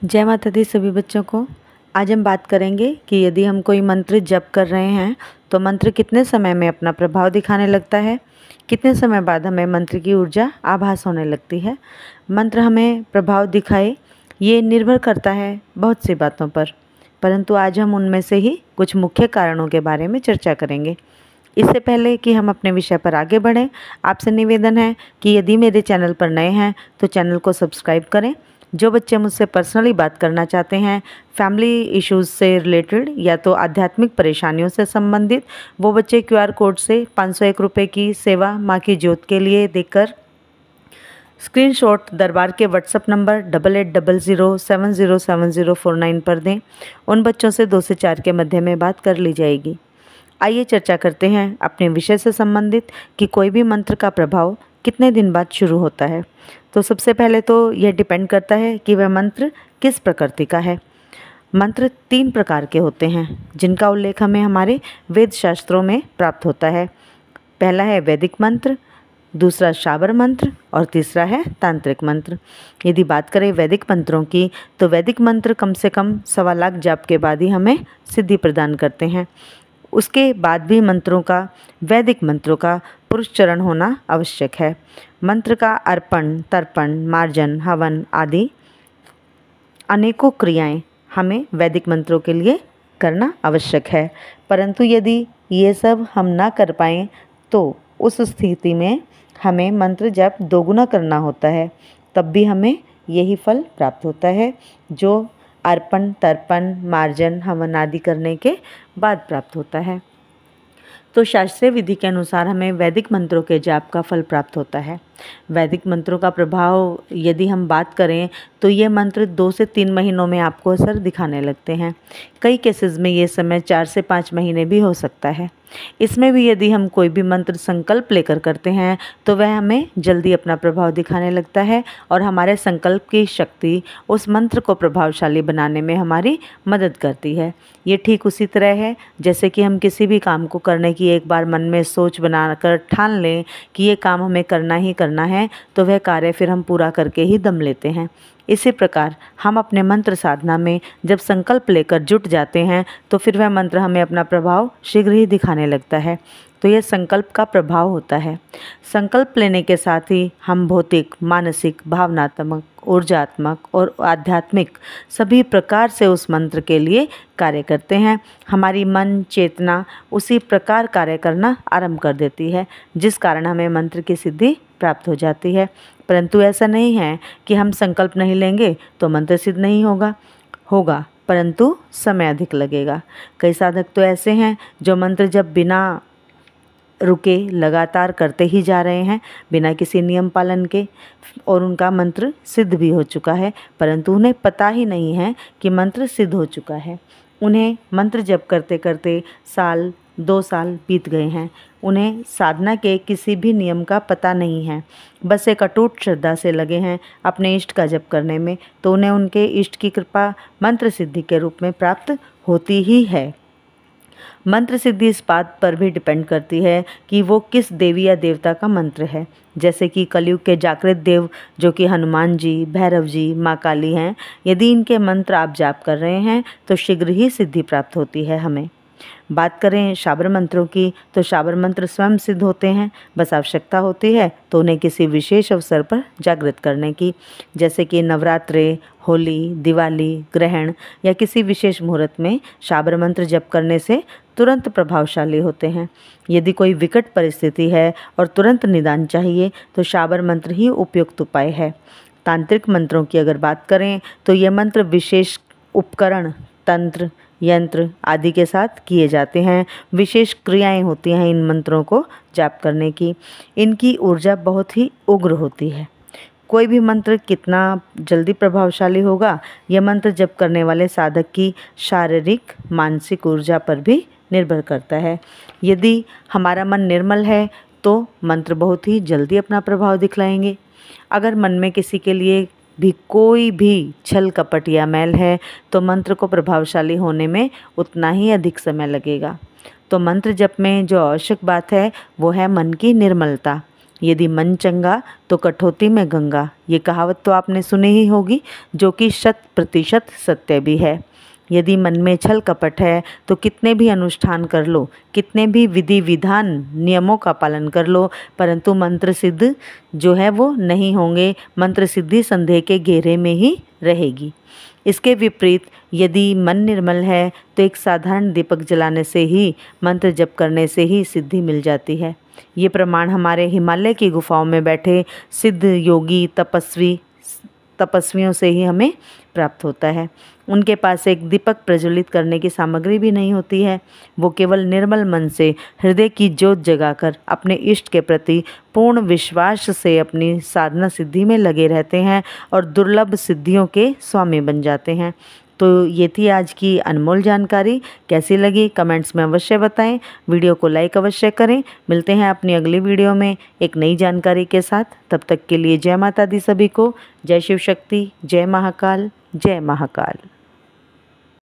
जय माता दी सभी बच्चों को। आज हम बात करेंगे कि यदि हम कोई मंत्र जप कर रहे हैं तो मंत्र कितने समय में अपना प्रभाव दिखाने लगता है, कितने समय बाद हमें मंत्र की ऊर्जा आभास होने लगती है। मंत्र हमें प्रभाव दिखाए ये निर्भर करता है बहुत सी बातों पर, परंतु आज हम उनमें से ही कुछ मुख्य कारणों के बारे में चर्चा करेंगे। इससे पहले कि हम अपने विषय पर आगे बढ़ें, आपसे निवेदन है कि यदि मेरे चैनल पर नए हैं तो चैनल को सब्सक्राइब करें। जो बच्चे मुझसे पर्सनली बात करना चाहते हैं, फैमिली इश्यूज़ से रिलेटेड या तो आध्यात्मिक परेशानियों से संबंधित, वो बच्चे QR कोड से 501 रुपये की सेवा माँ की ज्योत के लिए देकर स्क्रीनशॉट दरबार के व्हाट्सएप नंबर 8800707049 पर दें। उन बच्चों से 2 से 4 के मध्य में बात कर ली जाएगी। आइए चर्चा करते हैं अपने विषय से संबंधित कि कोई भी मंत्र का प्रभाव कितने दिन बाद शुरू होता है। तो सबसे पहले तो यह डिपेंड करता है कि वह मंत्र किस प्रकृति का है। मंत्र 3 प्रकार के होते हैं जिनका उल्लेख हमें हमारे वेद शास्त्रों में प्राप्त होता है। पहला है वैदिक मंत्र, दूसरा शाबर मंत्र और तीसरा है तांत्रिक मंत्र। यदि बात करें वैदिक मंत्रों की तो वैदिक मंत्र कम से कम 1.25 लाख जाप के बाद ही हमें सिद्धि प्रदान करते हैं। उसके बाद भी वैदिक मंत्रों का पुरुषचरण होना आवश्यक है। मंत्र का अर्पण, तर्पण, मार्जन, हवन आदि अनेकों क्रियाएं हमें वैदिक मंत्रों के लिए करना आवश्यक है, परंतु यदि ये सब हम ना कर पाएँ तो उस स्थिति में हमें मंत्र जप दोगुना करना होता है, तब भी हमें यही फल प्राप्त होता है जो अर्पण, तर्पण, मार्जन, हवन आदि करने के बाद प्राप्त होता है। तो शास्त्रीय विधि के अनुसार हमें वैदिक मंत्रों के जाप का फल प्राप्त होता है। वैदिक मंत्रों का प्रभाव यदि हम बात करें तो ये मंत्र 2 से 3 महीनों में आपको असर दिखाने लगते हैं। कई केसेस में ये समय 4 से 5 महीने भी हो सकता है। इसमें भी यदि हम कोई भी मंत्र संकल्प लेकर करते हैं तो वह हमें जल्दी अपना प्रभाव दिखाने लगता है और हमारे संकल्प की शक्ति उस मंत्र को प्रभावशाली बनाने में हमारी मदद करती है। ये ठीक उसी तरह है जैसे कि हम किसी भी काम को करने की एक बार मन में सोच बनाकर ठान लें कि ये काम हमें करना ही करना है, तो वह कार्य फिर हम पूरा करके ही दम लेते हैं। इसी प्रकार हम अपने मंत्र साधना में जब संकल्प लेकर जुट जाते हैं तो फिर वह मंत्र हमें अपना प्रभाव शीघ्र ही दिखाने लगता है। तो यह संकल्प का प्रभाव होता है। संकल्प लेने के साथ ही हम भौतिक, मानसिक, भावनात्मक, ऊर्जात्मक और आध्यात्मिक सभी प्रकार से उस मंत्र के लिए कार्य करते हैं। हमारी मन चेतना उसी प्रकार कार्य करना आरंभ कर देती है, जिस कारण हमें मंत्र की सिद्धि प्राप्त हो जाती है। परंतु ऐसा नहीं है कि हम संकल्प नहीं लेंगे तो मंत्र सिद्ध नहीं होगा, परंतु समय अधिक लगेगा। कई साधक तो ऐसे हैं जो मंत्र जब बिना रुके लगातार करते ही जा रहे हैं बिना किसी नियम पालन के, और उनका मंत्र सिद्ध भी हो चुका है, परंतु उन्हें पता ही नहीं है कि मंत्र सिद्ध हो चुका है। उन्हें मंत्र जप करते करते 1-2 साल बीत गए हैं। उन्हें साधना के किसी भी नियम का पता नहीं है, बस एक अटूट श्रद्धा से लगे हैं अपने इष्ट का जप करने में, तो उन्हें उनके इष्ट की कृपा मंत्र सिद्धि के रूप में प्राप्त होती ही है। मंत्र सिद्धि इस बात पर भी डिपेंड करती है कि वो किस देवी या देवता का मंत्र है। जैसे कि कलयुग के जागृत देव जो कि हनुमान जी, भैरव जी, माँ काली हैं, यदि इनके मंत्र आप जाप कर रहे हैं तो शीघ्र ही सिद्धि प्राप्त होती है हमें। बात करें शाबर मंत्रों की तो शाबर मंत्र स्वयं सिद्ध होते हैं, बस आवश्यकता होती है तो उन्हें किसी विशेष अवसर पर जागृत करने की, जैसे कि नवरात्रे, होली, दिवाली, ग्रहण या किसी विशेष मुहूर्त में शाबर मंत्र जप करने से तुरंत प्रभावशाली होते हैं। यदि कोई विकट परिस्थिति है और तुरंत निदान चाहिए तो शाबर मंत्र ही उपयुक्त उपाय है। तांत्रिक मंत्रों की अगर बात करें तो ये मंत्र विशेष उपकरण, तंत्र, यंत्र आदि के साथ किए जाते हैं। विशेष क्रियाएं होती हैं इन मंत्रों को जाप करने की। इनकी ऊर्जा बहुत ही उग्र होती है। कोई भी मंत्र कितना जल्दी प्रभावशाली होगा, यह मंत्र जप करने वाले साधक की शारीरिक, मानसिक ऊर्जा पर भी निर्भर करता है। यदि हमारा मन निर्मल है तो मंत्र बहुत ही जल्दी अपना प्रभाव दिखलाएंगे। अगर मन में किसी के लिए भी कोई भी छल कपट या मैल है तो मंत्र को प्रभावशाली होने में उतना ही अधिक समय लगेगा। तो मंत्र जप में जो आवश्यक बात है वो है मन की निर्मलता। यदि मन चंगा तो कठौती में गंगा, ये कहावत तो आपने सुनी ही होगी, जो कि 100% सत्य भी है। यदि मन में छल कपट है तो कितने भी अनुष्ठान कर लो, कितने भी विधि विधान नियमों का पालन कर लो, परंतु मंत्र सिद्ध जो है वो नहीं होंगे। मंत्र सिद्धि संदेह के घेरे में ही रहेगी। इसके विपरीत यदि मन निर्मल है तो एक साधारण दीपक जलाने से ही, मंत्र जप करने से ही सिद्धि मिल जाती है। ये प्रमाण हमारे हिमालय की गुफाओं में बैठे सिद्ध योगी तपस्वियों से ही हमें प्राप्त होता है। उनके पास एक दीपक प्रज्वलित करने की सामग्री भी नहीं होती है। वो केवल निर्मल मन से हृदय की ज्योत जगाकर अपने इष्ट के प्रति पूर्ण विश्वास से अपनी साधना सिद्धि में लगे रहते हैं और दुर्लभ सिद्धियों के स्वामी बन जाते हैं। तो ये थी आज की अनमोल जानकारी। कैसी लगी कमेंट्स में अवश्य बताएं। वीडियो को लाइक अवश्य करें। मिलते हैं अपनी अगली वीडियो में एक नई जानकारी के साथ। तब तक के लिए जय माता दी सभी को। जय शिव शक्ति, जय महाकाल, जय महाकाल।